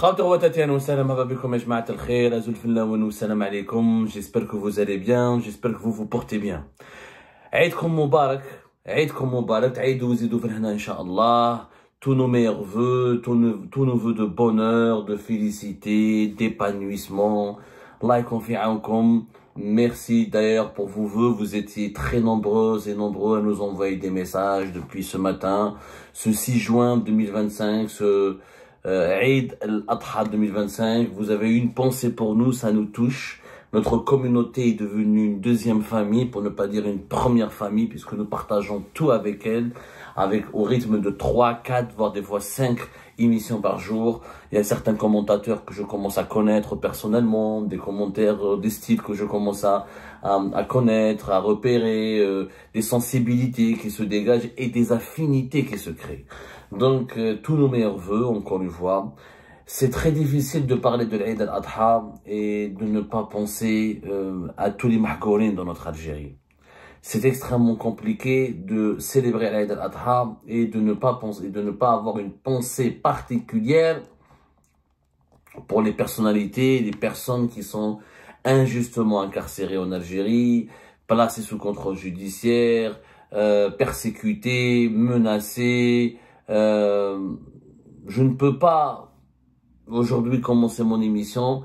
خاوتي خواتاتي اهلا وسهلا مرحبا بكم يا جماعه الخير ازول فنلاون والسلام عليكم. J'espère que vous allez bien, j'espère que vous vous portez bien. عيدكم مبارك، عيدكم مبارك، تعيدوا وزيدوا في الهنا ان شاء الله. Tous nos meilleurs vœux, tous nos vœux de bonheur, de félicité, d'épanouissement. Allah يكون عنكم. Merci d'ailleurs pour vos vœux, vous étiez très nombreuses et nombreux à nous envoyer des messages depuis ce matin, ce 6 juin 2025, ce Eid al-Adha 2025. Vous avez eu une pensée pour nous, ça nous touche. Notre communauté est devenue une deuxième famille, pour ne pas dire une première famille, puisque nous partageons tout avec elle, au rythme de 3, 4, voire des fois 5 émissions par jour. Il y a certains commentateurs que je commence à connaître personnellement, des commentaires des styles que je commence à connaître, à repérer, des sensibilités qui se dégagent et des affinités qui se créent. Donc, tous nos meilleurs vœux, encore une fois. C'est très difficile de parler de l'Eid al-Adha et de ne pas penser à tous les mahgourines dans notre Algérie. C'est extrêmement compliqué de célébrer l'Eid al-Adha et de ne pas avoir une pensée particulière pour les personnalités, les personnes qui sont injustement incarcérées en Algérie, placées sous contrôle judiciaire, persécutées, menacées. Je ne peux pas aujourd'hui commencer mon émission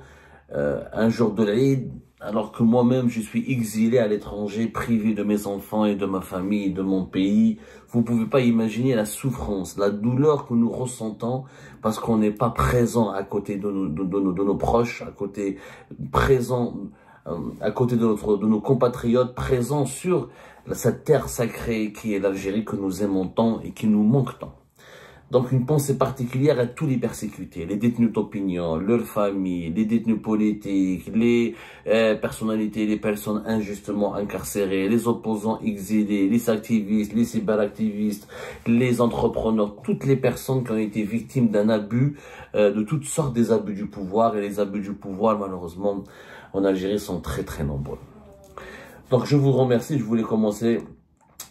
un jour de l'Eid, alors que moi-même je suis exilé à l'étranger, privé de mes enfants et de ma famille, de mon pays. Vous ne pouvez pas imaginer la souffrance, la douleur que nous ressentons parce qu'on n'est pas présent à côté de nos proches, à côté de nos compatriotes, présents sur cette terre sacrée qui est l'Algérie, que nous aimons tant et qui nous manque tant. Donc une pensée particulière à tous les persécutés, les détenus d'opinion, leurs familles, les détenus politiques, les personnalités, les personnes injustement incarcérées, les opposants exilés, les activistes, les cyberactivistes, les entrepreneurs, toutes les personnes qui ont été victimes d'un abus, de toutes sortes des abus du pouvoir. Et les abus du pouvoir, malheureusement, en Algérie sont très très nombreux. Donc je vous remercie, je voulais commencer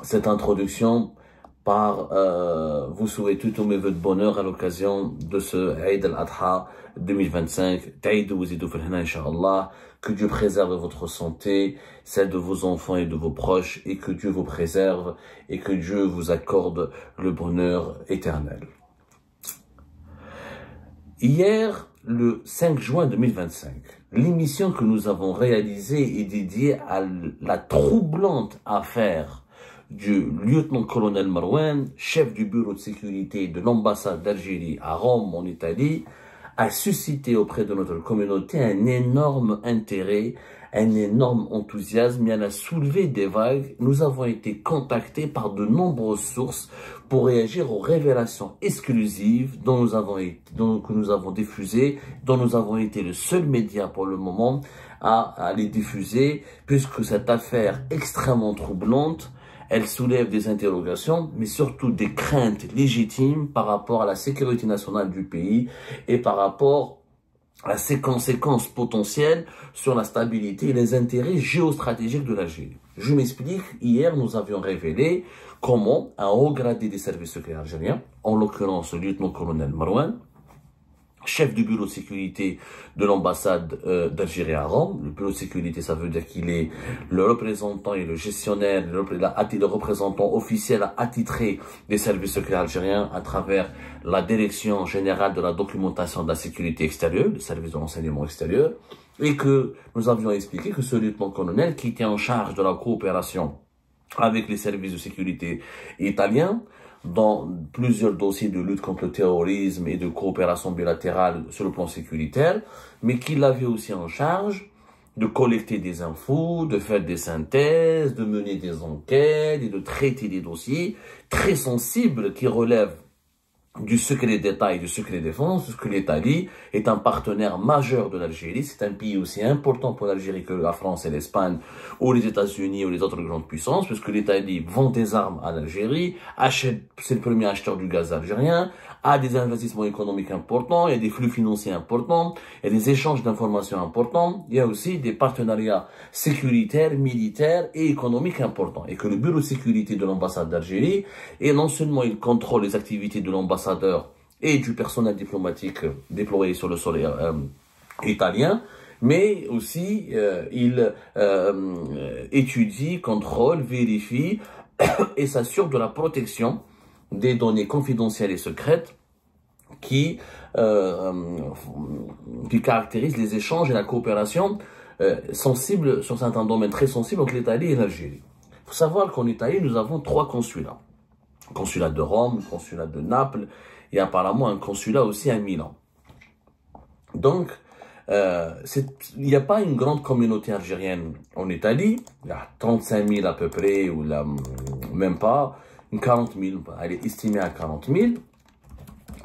cette introduction par vous souhaiter tous mes vœux de bonheur à l'occasion de ce Eid al-Adha 2025. Ta'idou wazidou fil hana incha'Allah. Que Dieu préserve votre santé, celle de vos enfants et de vos proches, et que Dieu vous préserve et que Dieu vous accorde le bonheur éternel. Hier, le 5 juin 2025, l'émission que nous avons réalisée est dédiée à la troublante affaire du lieutenant-colonel Marouane, chef du bureau de sécurité de l'ambassade d'Algérie à Rome, en Italie, a suscité auprès de notre communauté un énorme intérêt, un énorme enthousiasme, et elle a soulevé des vagues. Nous avons été contactés par de nombreuses sources pour réagir aux révélations exclusives que nous avons diffusées, dont nous avons été le seul média pour le moment à les diffuser, puisque cette affaire extrêmement troublante, elle soulève des interrogations, mais surtout des craintes légitimes par rapport à la sécurité nationale du pays et par rapport à ses conséquences potentielles sur la stabilité et les intérêts géostratégiques de l'Algérie. Je m'explique. Hier, nous avions révélé comment un haut gradé des services secrets algériens, en l'occurrence le lieutenant-colonel Marouane, chef du bureau de sécurité de l'ambassade d'Algérie à Rome. Le bureau de sécurité, ça veut dire qu'il est le représentant et le gestionnaire, le représentant officiel attitré des services secrets algériens à travers la direction générale de la documentation de la sécurité extérieure, le service de renseignement extérieur, et que nous avions expliqué que ce lieutenant-colonel qui était en charge de la coopération avec les services de sécurité italiens, dans plusieurs dossiers de lutte contre le terrorisme et de coopération bilatérale sur le plan sécuritaire, mais qu'il avait aussi en charge de collecter des infos, de faire des synthèses, de mener des enquêtes et de traiter des dossiers très sensibles qui relèvent du secret d'État et du secret défense, parce que l'Italie est un partenaire majeur de l'Algérie. C'est un pays aussi important pour l'Algérie que la France et l'Espagne, ou les États-Unis ou les autres grandes puissances, puisque l'Italie vend des armes à l'Algérie, c'est le premier acheteur du gaz algérien, a des investissements économiques importants, il y a des flux financiers importants, il y a des échanges d'informations importants, il y a aussi des partenariats sécuritaires, militaires et économiques importants. Et que le bureau de sécurité de l'ambassade d'Algérie, et non seulement il contrôle les activités de l'ambassadeur et du personnel diplomatique déployé sur le sol italien, mais aussi il étudie, contrôle, vérifie et s'assure de la protection des données confidentielles et secrètes qui caractérisent les échanges et la coopération sensibles sur certains domaines très sensibles entre l'Italie et l'Algérie. Il faut savoir qu'en Italie, nous avons 3 consulats. Un consulat de Rome, un consulat de Naples et apparemment un consulat aussi à Milan. Donc, il n'y a pas une grande communauté algérienne en Italie. Il y a 35 000 à peu près, ou là, même pas, 40 000. Elle est estimée à 40 000.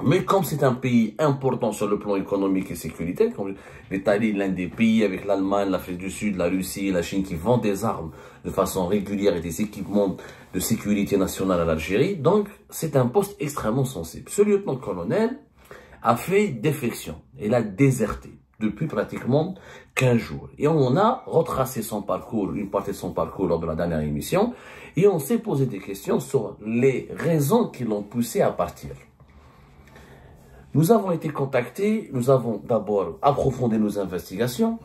Mais comme c'est un pays important sur le plan économique et sécuritaire, comme l'Italie est l'un des pays avec l'Allemagne, l'Afrique du Sud, la Russie et la Chine qui vendent des armes de façon régulière et des équipements de sécurité nationale à l'Algérie, donc c'est un poste extrêmement sensible. Ce lieutenant-colonel a fait défection, il a déserté depuis pratiquement 15 jours. Et on a retracé son parcours, une partie de son parcours lors de la dernière émission, et on s'est posé des questions sur les raisons qui l'ont poussé à partir. Nous avons été contactés, nous avons d'abord approfondi nos investigations,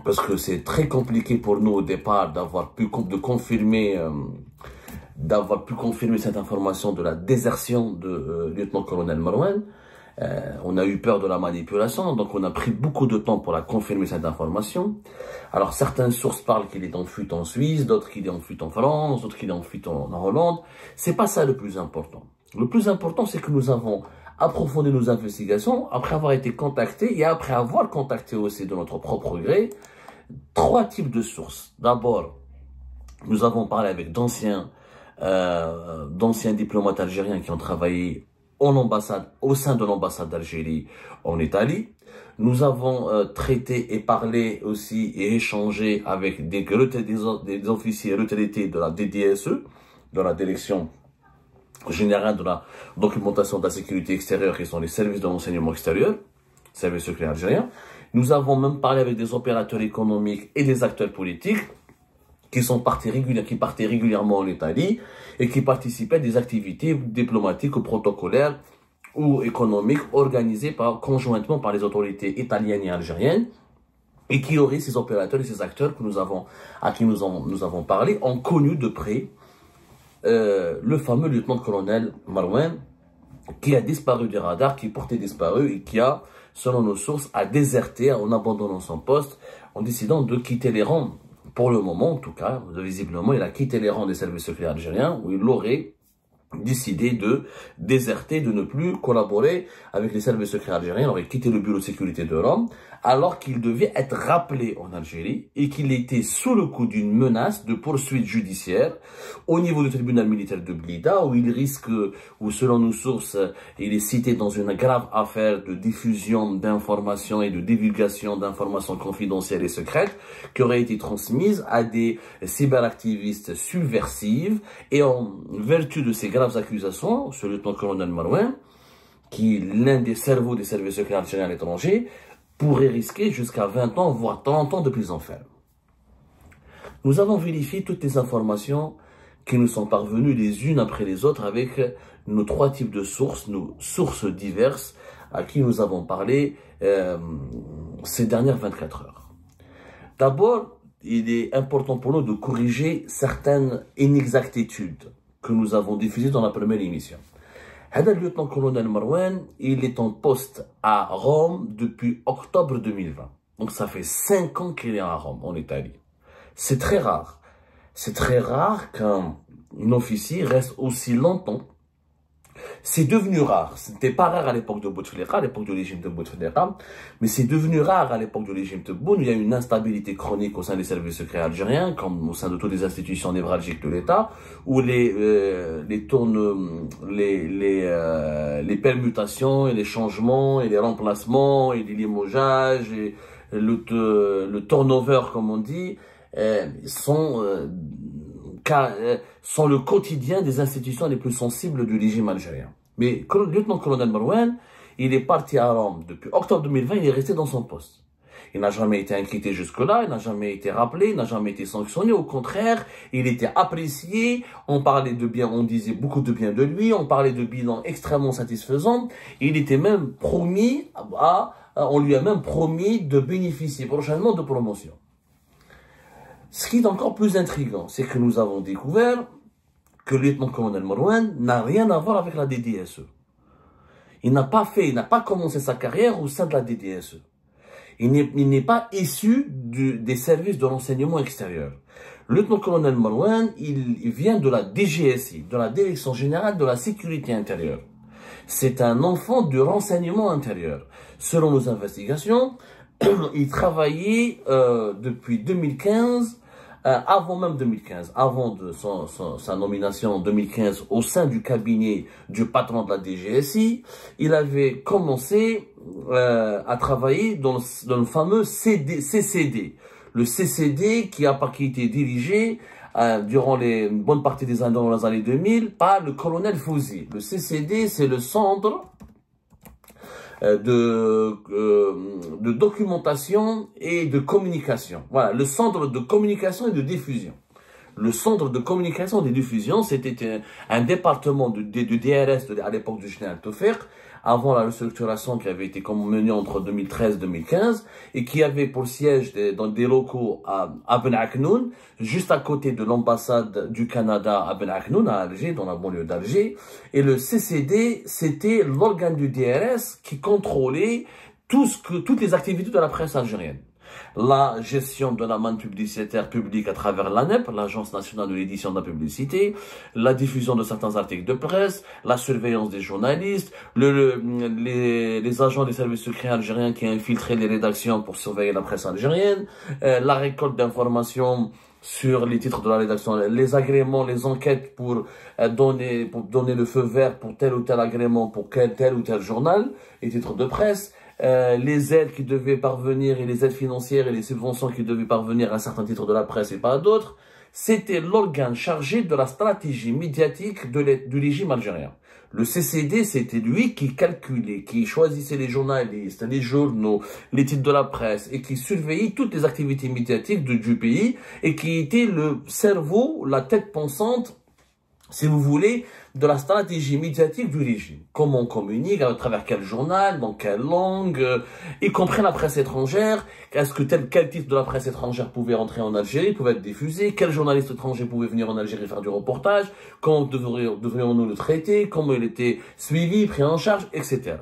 parce que c'est très compliqué pour nous au départ d'avoir pu confirmer cette information de la désertion de lieutenant-colonel Marouane. On a eu peur de la manipulation, donc on a pris beaucoup de temps pour la confirmer cette information. Alors certaines sources parlent qu'il est en fuite en Suisse, d'autres qu'il est en fuite en France, d'autres qu'il est en fuite en Hollande. C'est pas ça le plus important. Le plus important, c'est que nous avons approfondi nos investigations après avoir été contactés et après avoir contacté aussi de notre propre gré 3 types de sources. D'abord, nous avons parlé avec d'anciens diplomates algériens qui ont travaillé en ambassade, au sein de l'ambassade d'Algérie en Italie. Nous avons traité et parlé aussi et échangé avec des officiers retraités de la DDSE, de la Direction générale de la documentation de la sécurité extérieure, qui sont les services de renseignement extérieur, services secrets algériens. Nous avons même parlé avec des opérateurs économiques et des acteurs politiques qui partaient régulièrement en Italie et qui participaient à des activités diplomatiques ou protocolaires ou économiques organisées conjointement par les autorités italiennes et algériennes, et qui auraient ces opérateurs et ces acteurs à qui nous avons parlé, ont connu de près le fameux lieutenant-colonel Marouane, qui a disparu des radars, qui portait disparu et qui a, selon nos sources, a déserté en abandonnant son poste, en décidant de quitter les rangs. Pour le moment, en tout cas, visiblement, il a quitté les rangs des services secrets algériens, où il aurait décidé de déserter, de ne plus collaborer avec les services secrets algériens. Il aurait quitté le bureau de sécurité de Rome, alors qu'il devait être rappelé en Algérie et qu'il était sous le coup d'une menace de poursuite judiciaire au niveau du tribunal militaire de Blida, où il risque, ou selon nos sources, il est cité dans une grave affaire de diffusion d'informations et de divulgation d'informations confidentielles et secrètes qui auraient été transmises à des cyberactivistes subversives. Et en vertu de ces graves accusations, ce lieutenant-colonel Marouane, qui est l'un des cerveaux des services secrets algériens à l'étranger, pourrait risquer jusqu'à 20 ans, voire 30 ans de prison ferme. Nous avons vérifié toutes les informations qui nous sont parvenues les unes après les autres avec nos 3 types de sources, nos sources diverses à qui nous avons parlé ces dernières 24 heures. D'abord, il est important pour nous de corriger certaines inexactitudes que nous avons diffusées dans la première émission. Le lieutenant-colonel Marouane, il est en poste à Rome depuis octobre 2020. Donc ça fait 5 ans qu'il est à Rome, en Italie. C'est très rare. C'est très rare qu'un officier reste aussi longtemps. C'est devenu rare. C'était pas rare à l'époque de Bouteflika, à l'époque du régime de Bouteflika, mais c'est devenu rare à l'époque du régime de Tebboune. Il y a une instabilité chronique au sein des services secrets algériens, comme au sein de toutes les institutions névralgiques de l'État, où les permutations et les changements et les remplacements et les limogeages et le turnover, comme on dit, sont le quotidien des institutions les plus sensibles du régime algérien. Mais le lieutenant-colonel Marouane, il est parti à Rome depuis octobre 2020, il est resté dans son poste. Il n'a jamais été inquiété jusque-là, il n'a jamais été rappelé, il n'a jamais été sanctionné. Au contraire, il était apprécié, on parlait de bien, on disait beaucoup de bien de lui, on parlait de bilan extrêmement satisfaisant. Il était même promis on lui a même promis de bénéficier prochainement de promotion. Ce qui est encore plus intriguant, c'est que nous avons découvert que le lieutenant-colonel Marouane n'a rien à voir avec la DDSE. Il n'a pas commencé sa carrière au sein de la DDSE. Il n'est pas issu des services de renseignement extérieur. Le lieutenant-colonel Marouane, il vient de la DGSI, de la Direction Générale de la Sécurité Intérieure. C'est un enfant du renseignement intérieur. Selon nos investigations, il travaillait depuis 2015, avant même 2015, avant de sa nomination en 2015 au sein du cabinet du patron de la DGSI, il avait commencé à travailler dans le fameux CCD. Le CCD qui a été dirigé durant une bonne partie des années dans les années 2000 par le colonel Fouzi. Le CCD, c'est le centre de documentation et de communication. Voilà, le centre de communication et de diffusion. Le centre de communication et de diffusion, c'était un département du DRS à l'époque du général Tofek, avant la restructuration qui avait été menée entre 2013 et 2015, et qui avait pour siège dans des locaux à Ben Aknoun, juste à côté de l'ambassade du Canada à Ben Aknoun, à Alger, dans la banlieue d'Alger. Et le CCD, c'était l'organe du DRS qui contrôlait toutes les activités de la presse algérienne. La gestion de la manne publicitaire publique à travers l'ANEP, l'Agence nationale de l'édition de la publicité, la diffusion de certains articles de presse, la surveillance des journalistes, les agents des services secrets algériens qui infiltraient les rédactions pour surveiller la presse algérienne, la récolte d'informations sur les titres de la rédaction, les agréments, les enquêtes pour donner le feu vert pour tel ou tel agrément pour tel ou tel journal, les titres de presse, les aides qui devaient parvenir et les aides financières et les subventions qui devaient parvenir à certains titres de la presse et pas à d'autres. C'était l'organe chargé de la stratégie médiatique du régime algérien. Le CCD, c'était lui qui calculait, qui choisissait les journalistes, les journaux, les titres de la presse et qui surveillait toutes les activités médiatiques du pays et qui était le cerveau, la tête pensante, si vous voulez, de la stratégie médiatique du régime. Comment on communique, à travers quel journal, dans quelle langue, y compris la presse étrangère. Est-ce que quel titre de la presse étrangère pouvait rentrer en Algérie, pouvait être diffusé, quel journaliste étranger pouvait venir en Algérie faire du reportage, comment devrions-nous le traiter, comment il était suivi, pris en charge, etc.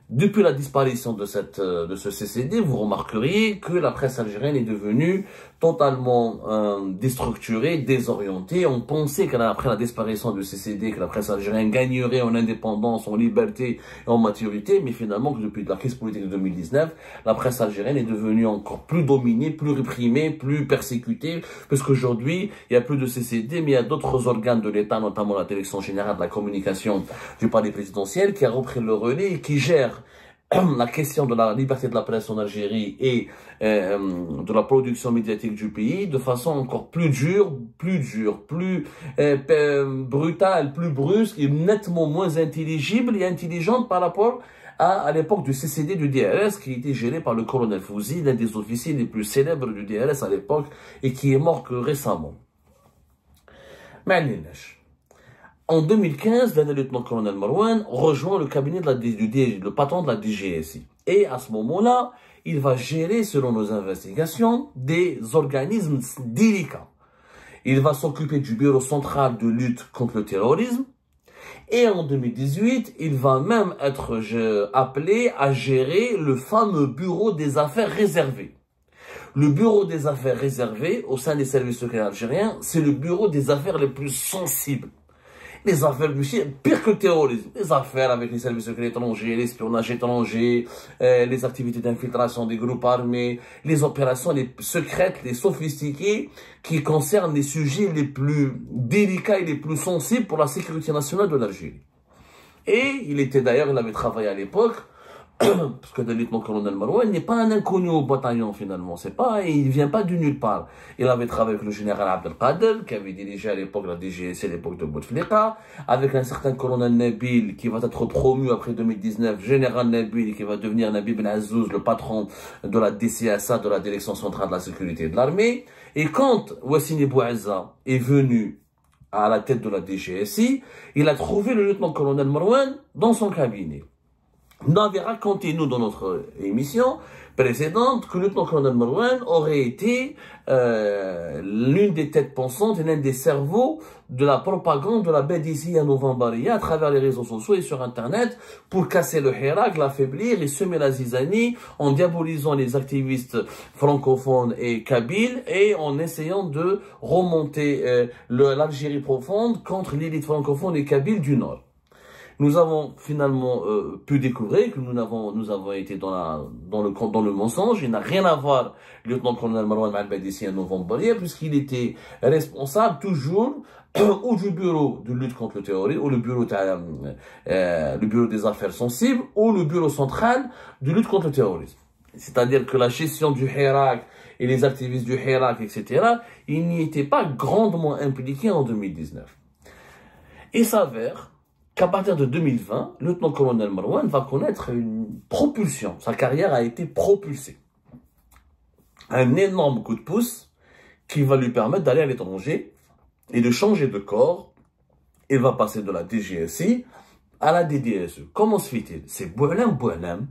Depuis la disparition de ce CCD, vous remarqueriez que la presse algérienne est devenue totalement déstructurée, désorientée. On pensait qu'après la disparition du CCD, que la presse algérienne gagnerait en indépendance, en liberté et en maturité, mais finalement que depuis la crise politique de 2019, la presse algérienne est devenue encore plus dominée, plus réprimée, plus persécutée, parce qu'aujourd'hui, il n'y a plus de CCD, mais il y a d'autres organes de l'État, notamment la Direction Générale de la Communication du Palais présidentiel, qui a repris le relais et qui gère la question de la liberté de la presse en Algérie et de la production médiatique du pays de façon encore plus dure, plus brutale, plus brusque et nettement moins intelligible et intelligente par rapport à l'époque du CCD du DRS qui était géré par le colonel Fouzi, l'un des officiers les plus célèbres du DRS à l'époque et qui est mort que récemment. En 2015, le lieutenant-colonel Marouane rejoint le cabinet le patron de la DGSI. Et à ce moment-là, il va gérer, selon nos investigations, des organismes délicats. Il va s'occuper du bureau central de lutte contre le terrorisme. Et en 2018, il va même être appelé à gérer le fameux bureau des affaires réservées. Le bureau des affaires réservées, au sein des services secrets algériens, c'est le bureau des affaires les plus sensibles. Les affaires pire que le terrorisme, les affaires avec les services secrets étrangers, l'espionnage étranger, les activités d'infiltration des groupes armés, les opérations les secrètes, les sophistiquées, qui concernent les sujets les plus délicats et les plus sensibles pour la sécurité nationale de l'Algérie. Et il avait travaillé à l'époque parce que le lieutenant-colonel Marouane n'est pas un inconnu au bataillon finalement, il vient pas du nulle part. Il avait travaillé avec le général Abdelkader, qui avait dirigé à l'époque la DGSC, à l'époque de Bouteflika, avec un certain colonel Nabil, qui va être promu après 2019, général Nabil, qui va devenir Nabil Ben Azouz, le patron de la DCSA, de la Direction Centrale de la Sécurité de l'Armée. Et quand Wassini Bouazza est venu à la tête de la DGSI, il a trouvé le lieutenant-colonel Marouane dans son cabinet. Nous avait raconté, nous, dans notre émission précédente, que le lieutenant-colonel Marouane aurait été l'une des têtes pensantes et l'un des cerveaux de la propagande de la BDC à Novembaria à travers les réseaux sociaux et sur Internet pour casser le Hirak, l'affaiblir et semer la zizanie en diabolisant les activistes francophones et kabyles et en essayant de remonter l'Algérie profonde contre l'élite francophone et kabyle du Nord. Nous avons finalement pu découvrir que nous avons été dans le mensonge. Il n'a rien à voir, le lieutenant-colonel Marouane Al-Badissi à Novembaria, puisqu'il était responsable toujours ou du bureau de lutte contre le terrorisme, ou le bureau des affaires sensibles, ou le bureau central de lutte contre le terrorisme. C'est-à-dire que la gestion du Hirak et les activistes du Hirak, etc., il n'y était pas grandement impliqué en 2019. Il s'avère qu'à partir de 2020, le lieutenant-colonel Marouane va connaître une propulsion. Sa carrière a été propulsée. Un énorme coup de pouce qui va lui permettre d'aller à l'étranger et de changer de corps. Il va passer de la DGSI à la DDSE. Comment se fait-il? C'est Boualem Boualem,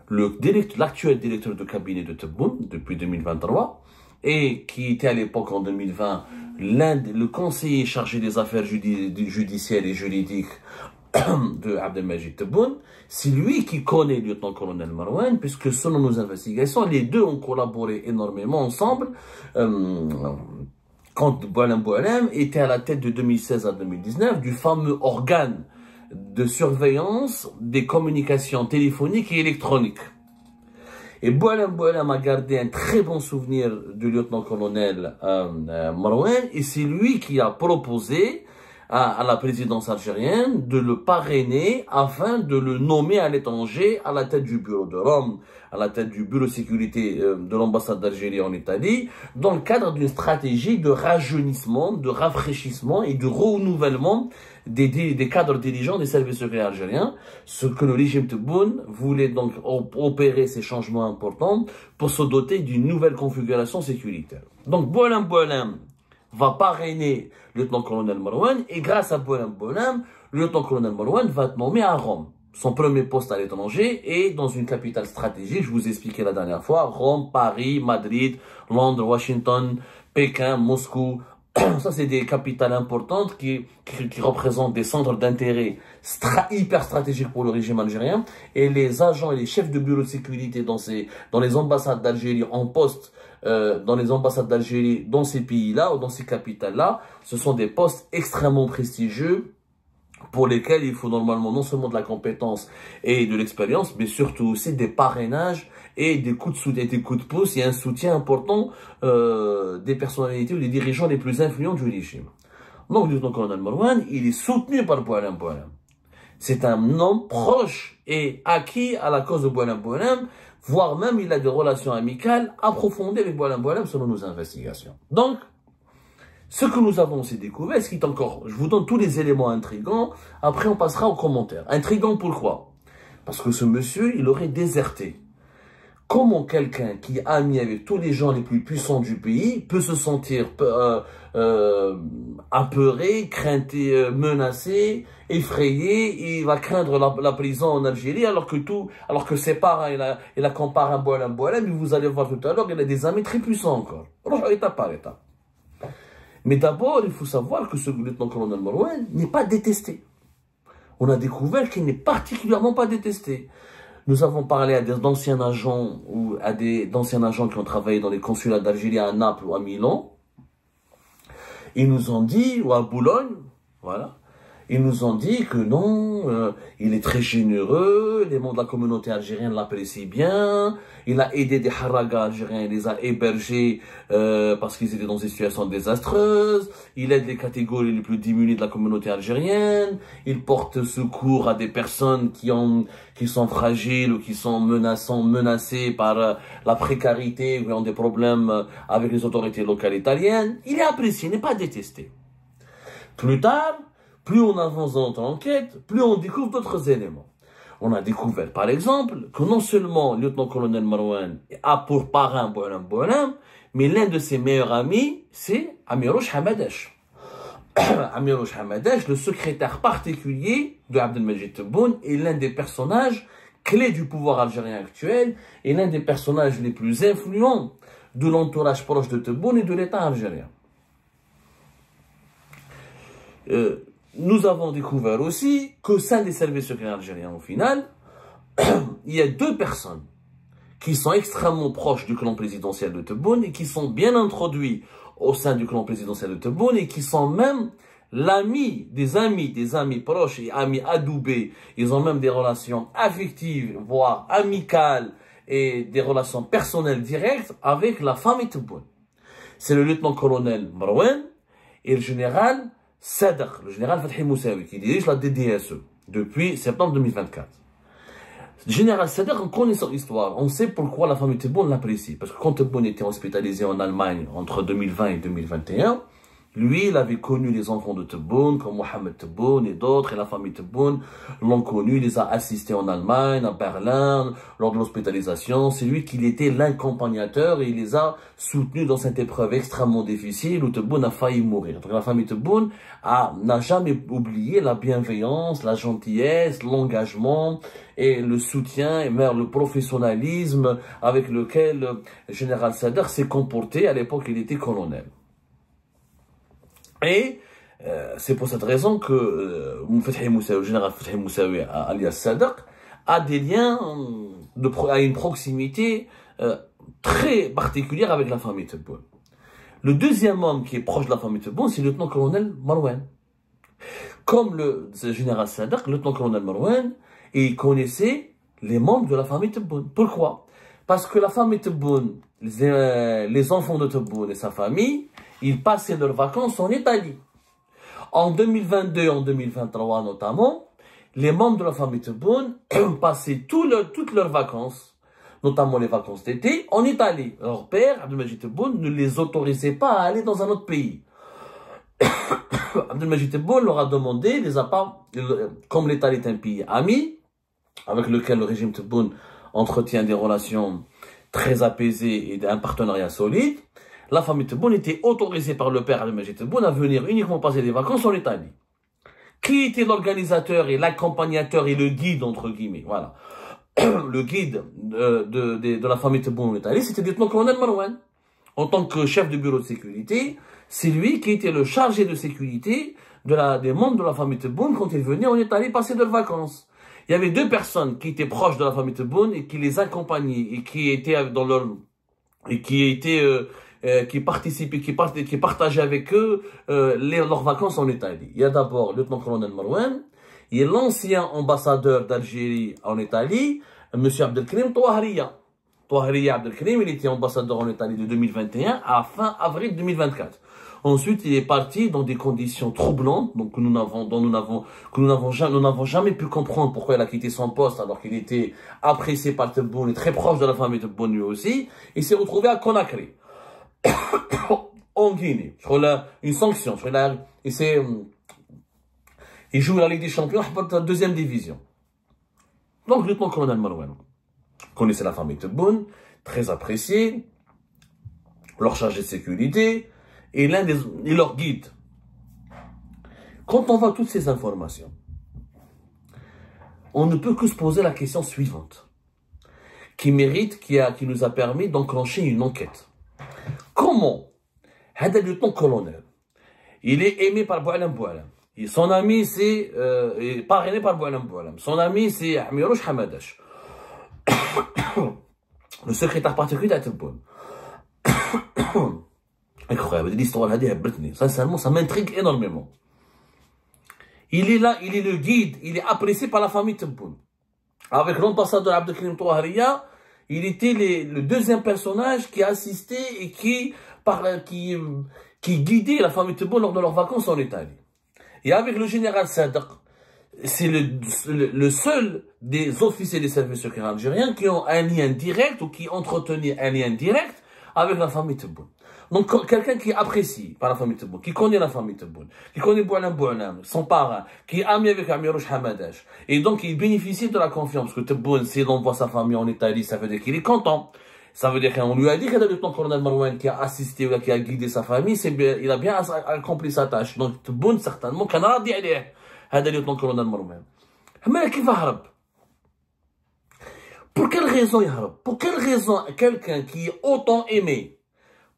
l'actuel directeur de cabinet de Tebboune depuis 2023, et qui était à l'époque en 2020 le conseiller chargé des affaires judiciaires et juridiques de Abdelmajid Tebboune. C'est lui qui connaît le lieutenant-colonel Marouane, puisque selon nos investigations, les deux ont collaboré énormément ensemble quand Boualem Boualem était à la tête de 2016 à 2019 du fameux organe de surveillance des communications téléphoniques et électroniques. Et Boualem Boualem a gardé un très bon souvenir du lieutenant-colonel Marouane, et c'est lui qui a proposé à la présidence algérienne de le parrainer afin de le nommer à l'étranger à la tête du bureau de Rome, à la tête du bureau de sécurité de l'ambassade d'Algérie en Italie, dans le cadre d'une stratégie de rajeunissement, de rafraîchissement et de renouvellement des cadres dirigeants des services secrets algériens, ce que le régime Tebboune voulait donc opérer ces changements importants pour se doter d'une nouvelle configuration sécuritaire. Donc Boualem Boualem va parrainer le lieutenant-colonel Marouane, et grâce à Boualem Boualem, le lieutenant-colonel Marouane va être nommé à Rome. Son premier poste à l'étranger est dans une capitale stratégique, je vous ai expliqué la dernière fois, Rome, Paris, Madrid, Londres, Washington, Pékin, Moscou. Ça, c'est des capitales importantes qui représentent des centres d'intérêt hyper stratégiques pour le régime algérien. Et les agents et les chefs de bureau de sécurité dans les ambassades d'Algérie en poste, dans les ambassades d'Algérie dans ces pays-là ou dans ces capitales-là, ce sont des postes extrêmement prestigieux pour lesquels il faut normalement non seulement de la compétence et de l'expérience, mais surtout aussi des parrainages et des coups de soutien, des coups de pouce et un soutien important des personnalités ou des dirigeants les plus influents du régime. Donc, le lieutenant-colonel Marouane, il est soutenu par Boualem Boualem. C'est un homme proche et acquis à la cause de Boualem Boualem, voire même il a des relations amicales approfondies avec Boualem Boualem selon nos investigations. Donc, ce que nous avons aussi découvert, ce qui est encore, je vous donne tous les éléments intrigants, après on passera aux commentaires. Intrigant pourquoi? Parce que ce monsieur, il aurait déserté. Comment quelqu'un qui est ami avec tous les gens les plus puissants du pays peut se sentir apeuré, crainté, menacé, effrayé, il va craindre la prison en Algérie alors que ses parents, il a comparé à Boualem Boualem, et vous allez voir tout à l'heure, il a des amis très puissants encore. Alors, étape par étape. Mais d'abord, il faut savoir que ce lieutenant-colonel Marouane n'est pas détesté. On a découvert qu'il n'est particulièrement pas détesté. Nous avons parlé à d'anciens agents ou à d'anciens agents qui ont travaillé dans les consulats d'Algérie à Naples ou à Milan. Ils nous ont dit, ou à Boulogne, voilà. Ils nous ont dit que non, il est très généreux, les membres de la communauté algérienne l'apprécient bien, il a aidé des haragas algériens, il les a hébergés parce qu'ils étaient dans des situations désastreuses, il aide les catégories les plus démunies de la communauté algérienne, il porte secours à des personnes qui sont fragiles ou qui sont menacées par la précarité ou qui ont des problèmes avec les autorités locales italiennes. Il est apprécié, il n'est pas détesté. Plus tard, plus on avance dans notre enquête, plus on découvre d'autres éléments. On a découvert, par exemple, que non seulement le lieutenant-colonel Marouane a pour parrain Boualem, mais l'un de ses meilleurs amis, c'est Amirouche Hamadache. Amirouche Hamadache, le secrétaire particulier de Abdelmajid Tebboune, est l'un des personnages clés du pouvoir algérien actuel et l'un des personnages les plus influents de l'entourage proche de Tebboune et de l'État algérien. Nous avons découvert aussi qu'au sein des services secrets algériens, au final, il y a deux personnes qui sont extrêmement proches du clan présidentiel de Tebboune et qui sont bien introduits au sein du clan présidentiel de Tebboune et qui sont même l'ami, des amis proches et amis adoubés. Ils ont même des relations affectives, voire amicales et des relations personnelles directes avec la famille Tebboune. C'est le lieutenant-colonel Marouane et le général Sadr, le général Fathi Moussaoui, qui dirige la DDSE depuis septembre 2024. Le général Sadr, on connaît son histoire, on sait pourquoi la famille Tebboune l'apprécie. Parce que quand Tebboune était hospitalisé en Allemagne entre 2020 et 2021, lui, il avait connu les enfants de Tebboune, comme Mohamed Tebboune et d'autres, et la famille Tebboune l'ont connu, il les a assistés en Allemagne, à Berlin, lors de l'hospitalisation. C'est lui qui était l'accompagnateur et il les a soutenus dans cette épreuve extrêmement difficile où Tebboune a failli mourir. Donc la famille Tebboune n'a jamais oublié la bienveillance, la gentillesse, l'engagement et le soutien et même le professionnalisme avec lequel le général Sadr s'est comporté. À l'époque, il était colonel. Et c'est pour cette raison que le général Fathi Moussaoui, alias Sadr, a des liens, à une proximité très particulière avec la famille Tebboune. Le deuxième homme qui est proche de la famille Tebboune, c'est le lieutenant-colonel Marouane. Comme le général Sadr, le lieutenant-colonel Marouane, il connaissait les membres de la famille Tebboune. Pourquoi? Parce que la famille Tebboune, les enfants de Tebboune et sa famille, ils passaient leurs vacances en Italie. En 2022 et en 2023 notamment, les membres de la famille Tebboune passaient toutes leurs vacances, notamment les vacances d'été, en Italie. Leur père, Abdelmajid Tebboune, ne les autorisait pas à aller dans un autre pays. Abdelmajid Tebboune leur a demandé, comme l'Italie est un pays ami, avec lequel le régime Tebboune entretient des relations très apaisées et un partenariat solide, la famille Tebboune était autorisée par le père Abdelmajid Tebboune à venir uniquement passer des vacances en Italie. Qui était l'organisateur et l'accompagnateur et le guide, entre guillemets, voilà. Le guide de la famille Tebboune en Italie, c'était le lieutenant-colonel Marouane. En tant que chef de bureau de sécurité, c'est lui qui était le chargé de sécurité des membres de la famille Tebboune quand ils venaient en Italie passer leurs vacances. Il y avait deux personnes qui étaient proches de la famille Tebboune et qui les accompagnaient et qui étaient dans leur... et qui étaient... qui participaient, qui partageaient avec eux leurs vacances en Italie. Il y a d'abord le lieutenant-colonel Marouane, il y a l'ancien ambassadeur d'Algérie en Italie, M. Abdelkrim Touahriya. Touahriya Abdelkrim, il était ambassadeur en Italie de 2021 à fin avril 2024. Ensuite, il est parti dans des conditions troublantes, donc que nous n'avons jamais pu comprendre pourquoi il a quitté son poste alors qu'il était apprécié par Tebboune et très proche de la famille Tebboune lui aussi. Il s'est retrouvé à Conakry. En Guinée, sur une sanction, il joue la Ligue des Champions, la deuxième division. Donc, le lieutenant-colonel Marouane connaissait la famille Tebboune, très apprécié, leur chargé de sécurité, et leur guide. Quand on voit toutes ces informations, on ne peut que se poser la question suivante, qui nous a permis d'enclencher une enquête. Comment le lieutenant-colonel, il est aimé par Boualem. Son ami, c'est parrainé par Boualem. Son ami, c'est Amirouche Hamadache, le secrétaire particulier de Tebboune. Incroyable, l'histoire, sincèrement, ça m'intrigue énormément. Il est là, il est le guide, il est apprécié par la famille Tebboune. Avec l'ambassadeur Abdelkrim Touahria, il était le deuxième personnage qui assistait et qui guidait la famille Tebboune lors de leurs vacances en Italie. Et avec le général Sadr, c'est le seul des officiers des services secrets algériens qui ont un lien direct ou qui entretenaient un lien direct avec la famille Tebboune. Donc, quelqu'un qui est apprécié par la famille Tebboune, qui connaît la famille Tebboune, qui connaît Boualam Boualam, son parrain, qui est ami avec Amirouche Hamadash, et donc il bénéficie de la confiance, parce que Tebboune, s'il envoie sa famille en Italie, ça veut dire qu'il est content. Ça veut dire qu'on lui a dit qu'il y a le lieutenant-colonel Marouane qui a assisté ou qui a guidé sa famille, il a bien accompli sa tâche. Donc, Tebboune, certainement, كان راضي عليه هذا lieutenant-colonel Marouane. Mais qui va هرب? Pour quelle raison il هرب? Pour quelle raison quelqu'un qui est autant aimé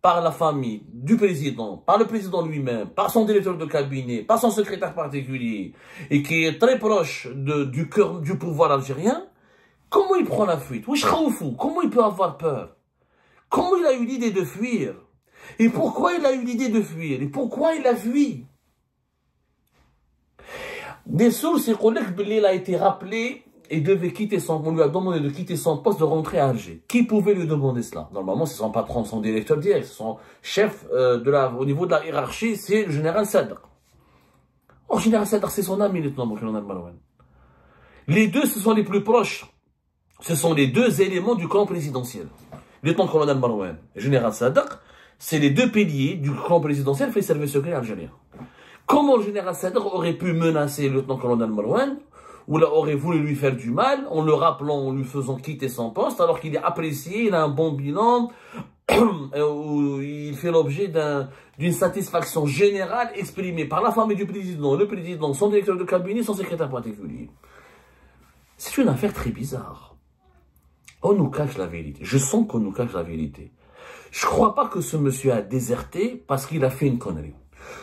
par la famille du président, par le président lui-même, par son directeur de cabinet, par son secrétaire particulier, et qui est très proche du cœur du pouvoir algérien, comment il prend la fuite? Comment il peut avoir peur? Comment il a eu l'idée de fuir? Et pourquoi il a eu l'idée de fuir? Et pourquoi il a fui? Des sources, il a été rappelé et devait quitter on lui a demandé de quitter son poste, de rentrer à Alger. Qui pouvait lui demander cela? Normalement, c'est son patron, son directeur direct, son chef au niveau de la hiérarchie, c'est le général Sadr. Oh, le général Sadr, c'est son ami, le lieutenant-colonel Marouane. Les deux, ce sont les plus proches. Ce sont les deux éléments du camp présidentiel. Le lieutenant-colonel Marouane et le général Sadr, c'est les deux piliers du camp présidentiel fait service secret algérien. Comment le général Sadr aurait pu menacer le lieutenant-colonel Marouane ou aurait voulu lui faire du mal, en le rappelant, en lui faisant quitter son poste, alors qu'il est apprécié, il a un bon bilan, où il fait l'objet d'une satisfaction générale exprimée par la famille du président, le président, son directeur de cabinet, son secrétaire particulier. C'est une affaire très bizarre. On nous cache la vérité. Je sens qu'on nous cache la vérité. Je ne crois pas que ce monsieur a déserté parce qu'il a fait une connerie.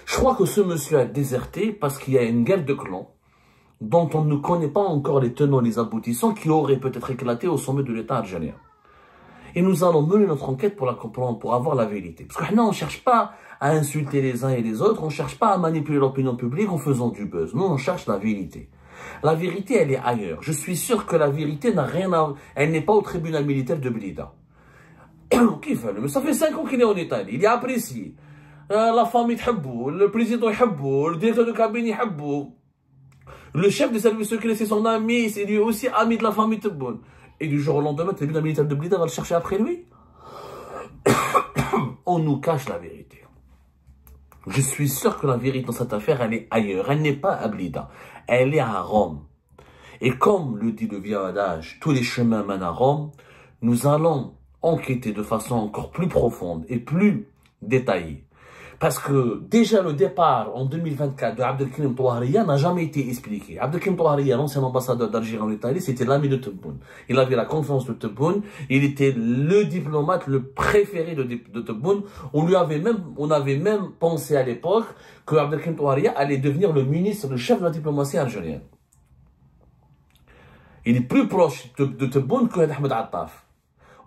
Je crois que ce monsieur a déserté parce qu'il y a une guerre de clans dont on ne connaît pas encore les tenants et les aboutissants, qui auraient peut-être éclaté au sommet de l'État algérien. Et nous allons mener notre enquête pour la comprendre, pour avoir la vérité. Parce que là, on ne cherche pas à insulter les uns et les autres, on ne cherche pas à manipuler l'opinion publique en faisant du buzz. Nous, on cherche la vérité. La vérité, elle est ailleurs. Je suis sûr que la vérité n'a rien à... Elle n'est pas au tribunal militaire de Blida. Mais ça fait 5 ans qu'il est en Italie, il est apprécié. La famille Tebboune, le président Tebboune, le directeur de cabinet Tebboune. Le chef des services secrets, c'est son ami, c'est lui aussi ami de la famille Tebboune. Et du jour au lendemain, le tribunal militaire de Blida va le chercher après lui. On nous cache la vérité. Je suis sûr que la vérité dans cette affaire, elle est ailleurs. Elle n'est pas à Blida. Elle est à Rome. Et comme le dit le vieil adage, tous les chemins mènent à Rome, nous allons enquêter de façon encore plus profonde et plus détaillée. Parce que déjà le départ en 2024 de Abdelkrim Touahria n'a jamais été expliqué. Abdelkrim Touahria, l'ancien ambassadeur d'Algérie en Italie, c'était l'ami de Tebboune. Il avait la confiance de Tebboune. Il était le diplomate le préféré de Tebboune. On avait même pensé à l'époque que Abdelkrim Touahria allait devenir le ministre, le chef de la diplomatie algérienne. Il est plus proche de Tebboune que Ahmed Attaf.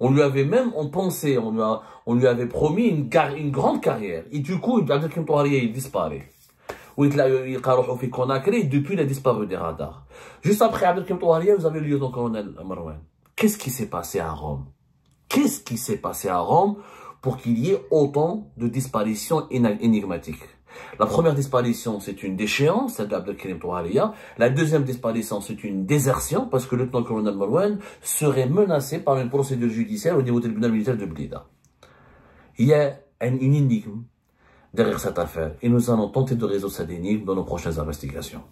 On lui avait même, on lui avait promis une grande carrière. Et du coup, Abdelkrim Touahria, il disparaît. Il fait Conakry, depuis il a disparu des radars. Juste après Abdelkrim Touahria, vous avez le lieutenant-colonel Marouane. Qu'est-ce qui s'est passé à Rome? Qu'est-ce qui s'est passé à Rome pour qu'il y ait autant de disparitions énigmatiques? La première disparition, c'est une déchéance, celle d'Abdelkrim Touahria. La deuxième disparition, c'est une désertion, parce que le lieutenant-colonel Marouane serait menacé par une procédure judiciaire au niveau du tribunal militaire de Blida. Il y a une énigme derrière cette affaire, et nous allons tenter de résoudre cette énigme dans nos prochaines investigations.